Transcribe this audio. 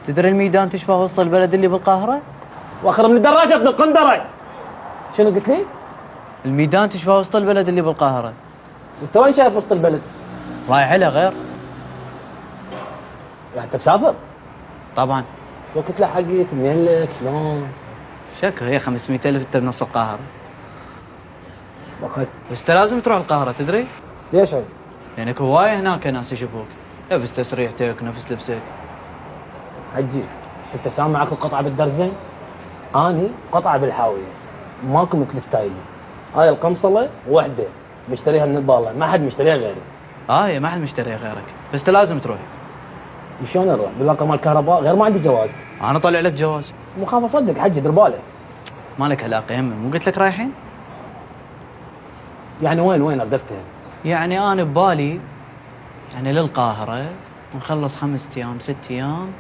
تدري الميدان تشبه وسط البلد اللي بالقاهرة؟ واخر من الدراجه ابن القندره. شنو قلت لي؟ الميدان تشبه وسط البلد اللي بالقاهرة. انت وين شايف وسط البلد؟ رايح لها غير؟ يعني انت مسافر؟ طبعا. شو وقت لحقت؟ منين لك؟ شلون؟ شك هي 500,000 انت بنص القاهرة. وقت بس انت لازم تروح القاهرة تدري؟ ليش عين؟ لانك هواية هناك ناس يشوفوك، نفس تسريحتك نفس لبسك. حجي انت سامع معك قطعه بالدرزين؟ اني قطعه بالحاويه، ماكو مثل ستايلي. هاي القمصله وحده مشتريها من البالة، ما حد مشتريها غيري. يا ما حد مشتريها غيرك، بس انت لازم تروح. شلون اروح؟ بالواقع مال الكهرباء غير ما عندي جواز. انا طلع لك جواز. مو خاف اصدق حجي، دير بالك. ما لك علاقة يمي، مو قلت لك رايحين؟ يعني وين اردفتها؟ يعني انا ببالي يعني للقاهرة نخلص 5 ايام 6 ايام